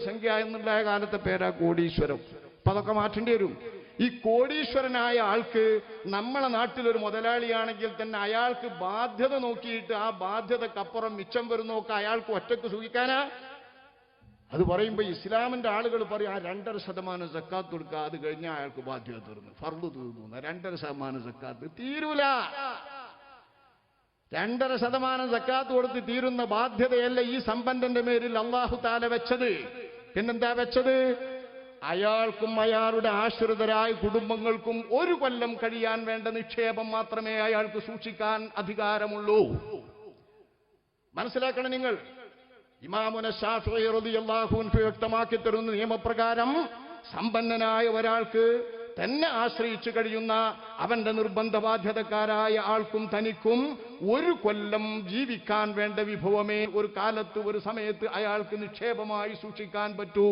സംഖ്യ എന്നുള്ള കാലത്തെ പേരാ കോടീശ്വരം. അപ്പൊ അതൊക്കെ മാറ്റേണ്ടി വരും. ഈ കോടീശ്വരനായ ആൾക്ക് നമ്മളെ നാട്ടിലൊരു മുതലാളിയാണെങ്കിൽ തന്നെ അയാൾക്ക് ബാധ്യത നോക്കിയിട്ട് ആ ബാധ്യതക്കപ്പുറം മിച്ചം വരുന്നൊക്കെ അയാൾക്ക് ഒറ്റക്ക് സൂഹിക്കാനാ. അത് പറയുമ്പോൾ ഇസ്ലാമിന്റെ ആളുകൾ പറയും ആ 2.5% സക്കാത്ത് കൊടുക്കുക, അത് കഴിഞ്ഞാൽ അയാൾക്ക് ബാധ്യത തീർന്നു, ഫർദ് തീർന്നു. 2.5% സക്കാത്ത് തീരൂല. 2.5% സക്കാത്ത് കൊടുത്ത് തീരുന്ന ബാധ്യതയല്ല ഈ സമ്പന്നന്റെ മേലിൽ അല്ലാഹു തആല വെച്ചത്. പിന്നെന്താ വെച്ചത്? അയാൾക്കും അയാളുടെ ആശ്രിതരായ കുടുംബങ്ങൾക്കും 1 കൊല്ലം കഴിയാൻ വേണ്ട നിക്ഷേപം മാത്രമേ അയാൾക്ക് സൂക്ഷിക്കാൻ അധികാരമുള്ളൂ. മനസ്സിലാക്കണം നിങ്ങൾ. ഇമാമുന ശാഫിഈ റളിയല്ലാഹു അൻഹു വ്യക്തമാക്കി തരുന്ന നിയമപ്രകാരം സമ്പന്നനായ ഒരാൾക്ക് തന്നെ ആശ്രയിച്ചു കഴിയുന്ന അവന്റെ നിർബന്ധ ബാധ്യതക്കാരായ ആൾക്കും തനിക്കും 1 കൊല്ലം ജീവിക്കാൻ വേണ്ട വിഭവമേ ഒരു കാലത്ത് ഒരു സമയത്ത് അയാൾക്ക് നിക്ഷേപമായി സൂക്ഷിക്കാൻ പറ്റൂ.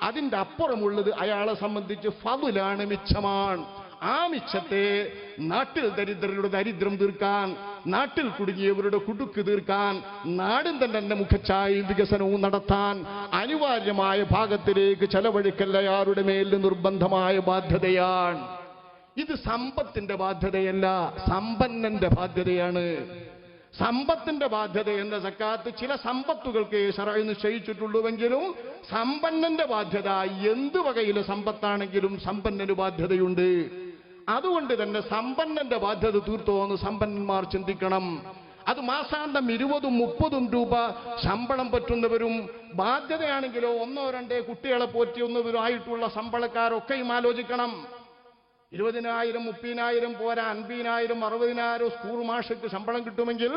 അതിന്റെ അപ്പുറമുള്ളത് അയാളെ സംബന്ധിച്ച് ഫദ്ലാണ്, മിച്ചമാണ്. ആ മിച്ചത്തെ നാട്ടിൽ ദരിദ്രരുടെ ദരിദ്രം തീർക്കാൻ, നാട്ടിൽ കുടുങ്ങിയവരുടെ കുടുക്ക് തീർക്കാൻ, നാടിൻ തന്നെ മുഖച്ഛായ വികസനവും നടത്താൻ അനിവാര്യമായ ഭാഗത്തിലേക്ക് ചെലവഴിക്കൽ അയാളുടെ മേൽ നിർബന്ധമായ ബാധ്യതയാണ്. ഇത് സമ്പത്തിന്റെ ബാധ്യതയല്ല, സമ്പന്നന്റെ ബാധ്യതയാണ്. സമ്പത്തിന്റെ ബാധ്യത എന്ന സക്കാത്ത് ചില സമ്പത്തുകൾക്ക് ശറഅ് നിശ്ചയിച്ചിട്ടുള്ളൂവെങ്കിലും സമ്പന്നന്റെ ബാധ്യത എന്ത് വകയിലെ സമ്പത്താണെങ്കിലും സമ്പന്നന് ബാധ്യതയുണ്ട്. അതുകൊണ്ട് തന്നെ സമ്പന്നന്റെ ബാധ്യത തീർത്തോന്ന് സമ്പന്നന്മാർ ചിന്തിക്കണം. അത് മാസാന്തം 20-30 രൂപ ശമ്പളം പറ്റുന്നവരും ബാധ്യതയാണെങ്കിലോ 1-2 കുട്ടികളെ പോറ്റിയൊന്നവരും ആയിട്ടുള്ള ശമ്പളക്കാരൊക്കെയും ആലോചിക്കണം. 20,000 30,000 പോരാ, 50,000 60,000 സ്കൂൾ മാഷക്ക് ശമ്പളം കിട്ടുമെങ്കിൽ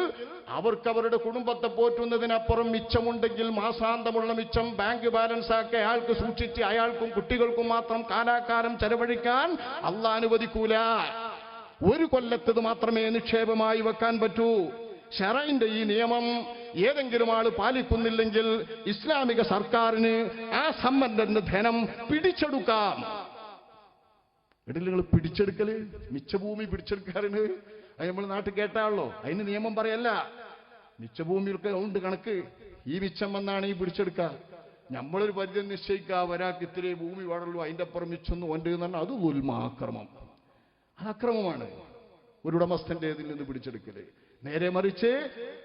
അവർക്ക് അവരുടെ കുടുംബത്തെ പോറ്റുന്നതിനപ്പുറം മിച്ചമുണ്ടെങ്കിൽ മാസാന്തമുള്ള മിച്ചം ബാങ്ക് ബാലൻസ് ആക്കി അയാൾക്ക് സൂക്ഷിച്ച് അയാൾക്കും കുട്ടികൾക്കും മാത്രം കാലാകാലം ചെലവഴിക്കാൻ അല്ലാഹ് അനുവദിക്കൂല. 1 കൊല്ലത്തത് മാത്രമേ നിക്ഷേപമായി വെക്കാൻ പറ്റൂ. ശറഇന്റെ ഈ നിയമം ഏതെങ്കിലും ആൾ പാലിക്കുന്നില്ലെങ്കിൽ ഇസ്ലാമിക സർക്കാരിന് ആ സമ്പന്നന്റെ ധനം പിടിച്ചെടുക്കാം. നിങ്ങൾ പിടിച്ചെടുക്കല്, മിച്ചഭൂമി പിടിച്ചെടുക്കാറുണ്ട്, അത് നമ്മൾ നാട്ടിൽ കേട്ടാണല്ലോ. അതിന് നിയമം പറയല്ല. മിച്ചഭൂമിയൊക്കെ ഉണ്ട് കണക്ക്. ഈ മിച്ചം വന്നാണ് ഈ പിടിച്ചെടുക്കുക. നമ്മളൊരു പരിധി നിശ്ചയിക്കുക, ഒരാൾക്ക് ഇത്തിരി ഭൂമി പാടുള്ളൂ, അതിൻ്റെ അപ്പുറം മിച്ചൊന്നും ഉണ്ട് എന്ന് പറഞ്ഞാൽ അത് ഉൽമാക്രമം. അത് അക്രമമാണ് ഒരു ഉടമസ്ഥന്റെ ഇതിൽ നിന്ന് പിടിച്ചെടുക്കല്. നേരെ മറിച്ച്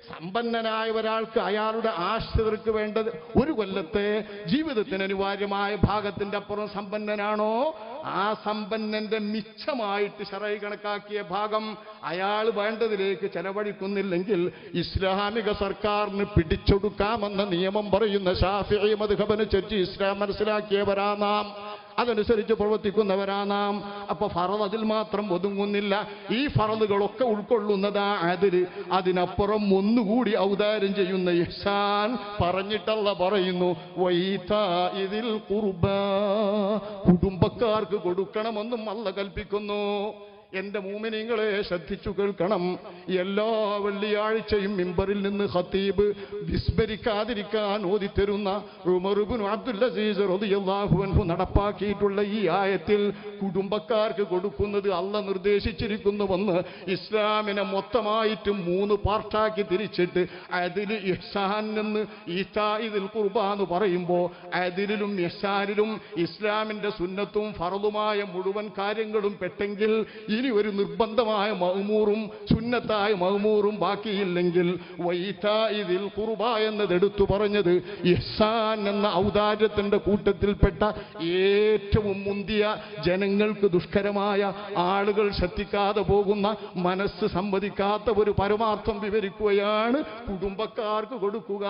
സമ്പന്നനായ ഒരാൾക്ക് അയാളുടെ ആശ്രിതർക്ക് വേണ്ടത് 1 കൊല്ലത്തെ ജീവിതത്തിന് അനിവാര്യമായ ഭാഗത്തിന്റെ അപ്പുറം സമ്പന്നനാണോ ആ സമ്പന്നന്റെ മിച്ചമായിട്ട് ശറഅ് കണക്കാക്കിയ ഭാഗം അയാൾ വേണ്ടതിലേക്ക് ചെലവഴിക്കുന്നില്ലെങ്കിൽ ഇസ്ലാമിക സർക്കാരിന് പിടിച്ചെടുക്കാമെന്ന നിയമം പറയുന്ന ശാഫിഈ മദ്ഹബനുസരിച്ച് ഇസ്ലാം മനസ്സിലാക്കിയവരാ നാം, അതനുസരിച്ച് പ്രവർത്തിക്കുന്നവരാ നാം. അപ്പൊ ഫറദ് അതിൽ മാത്രം ഒതുങ്ങുന്നില്ല. ഈ ഫറദുകളൊക്കെ ഉൾക്കൊള്ളുന്നതാ അതില്. അതിനപ്പുറം ഒന്നുകൂടി ഔദാര്യം ചെയ്യുന്ന ഇഹ്സാൻ പറഞ്ഞിട്ടല്ല പറയുന്നു, വൈതാഇദിൽ ഖുർബാ, കുടുംബക്കാർക്ക് കൊടുക്കണമെന്നും അല്ലാഹ് കൽപ്പിക്കുന്നു. എന്റെ മുഅ്മിനീങ്ങളെ ശ്രദ്ധിച്ചു കേൾക്കണം. എല്ലാ വെള്ളിയാഴ്ചയും മിമ്പറിൽ നിന്ന് ഖതീബ് വിസ്മരിക്കാതിരിക്കാൻ ഓതിത്തരുന്ന ഉമർ ഇബ്നു അബ്ദുൽ അസീസ് റളിയല്ലാഹു അൻഹു നടപ്പാക്കിയിട്ടുള്ള ഈ ആയത്തിൽ കുടുംബക്കാർക്ക് കൊടുക്കുന്നത് അല്ലാഹ് നിർദ്ദേശിച്ചിരിക്കുന്നുവെന്ന് ഇസ്ലാമിനെ മൊത്തമായിട്ട് 3 പാർട്ടാക്കി തിരിച്ചിട്ട് അതിൽ ഇഹ്സാൻ എന്ന് ഈതാഇദിൽ ഖുർബ എന്ന് പറയുമ്പോൾ അതിലും ഇഹ്സാനിലും ഇസ്ലാമിന്റെ സുന്നത്തും ഫറളുമായ മുഴുവൻ കാര്യങ്ങളും പെട്ടെങ്കിൽ ഇനി ഒരു നിർബന്ധമായ മഅ്മൂറും സുന്നത്തായ മഅ്മൂറും ബാക്കിയില്ലെങ്കിൽ വൈതാഇദിൽ ഖുർബ എന്നത് എടുത്തു പറഞ്ഞത് ഇഹ്സാൻ എന്ന ഔദാര്യത്തിന്റെ കൂട്ടത്തിൽപ്പെട്ട ഏറ്റവും മുന്തിയ ജനങ്ങൾക്ക് ദുഷ്കരമായ ആളുകൾ ശ്രദ്ധിക്കാതെ പോകുന്ന മനസ്സ് സമ്മതിക്കാത്ത ഒരു പരമാർത്ഥം വിവരിക്കുകയാണ് കുടുംബക്കാർക്ക് കൊടുക്കുക.